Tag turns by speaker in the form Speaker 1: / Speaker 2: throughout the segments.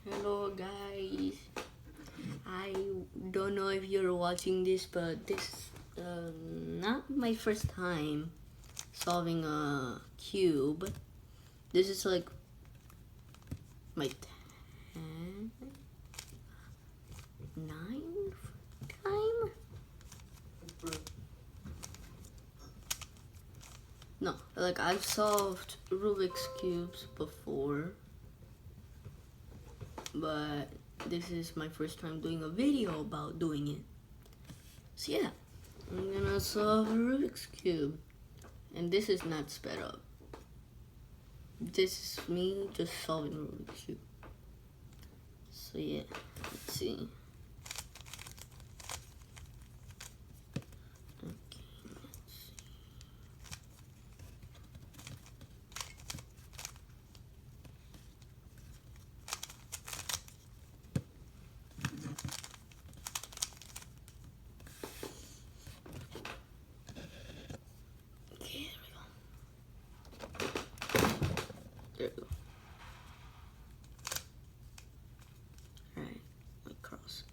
Speaker 1: Hello guys, I don't know if you're watching this, but this not my first time solving a cube. This is like my 9th time? No, like I've solved Rubik's cubes before, but this is my first time doing a video about doing it. So yeah, I'm gonna solve a Rubik's cube, and this is not sped up. This is me just solving a Rubik's cube. So yeah, let's see. There we go. Alright, let me cross.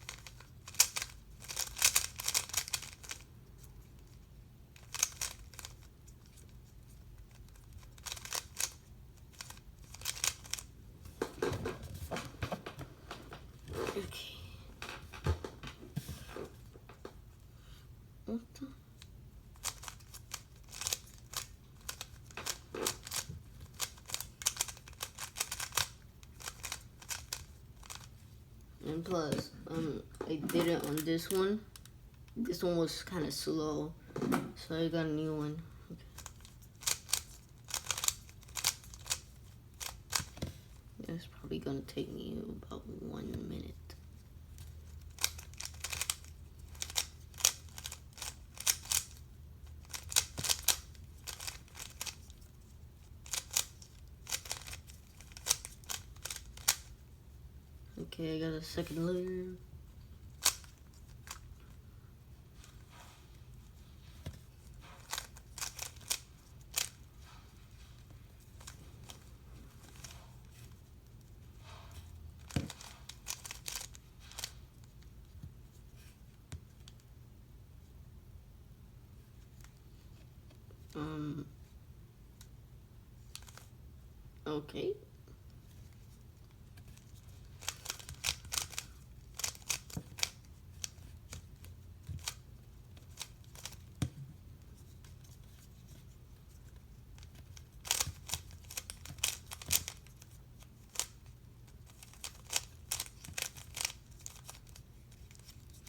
Speaker 1: Okay. What the? And plus, I did it on this one. This one was kind of slow, so I got a new one. Okay. It's probably gonna take me about 1 minute. Okay, I got a second layer. Okay.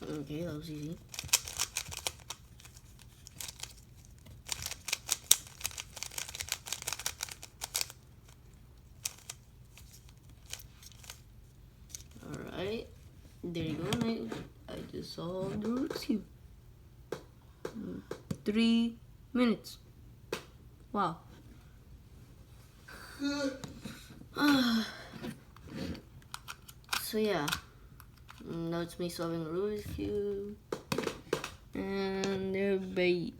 Speaker 1: Okay, that was easy. Alright, there you go. I just solved the Rubik's Cube. 3 minutes. Wow. So yeah, now it's me solving a Rubik's Cube. And there, bye.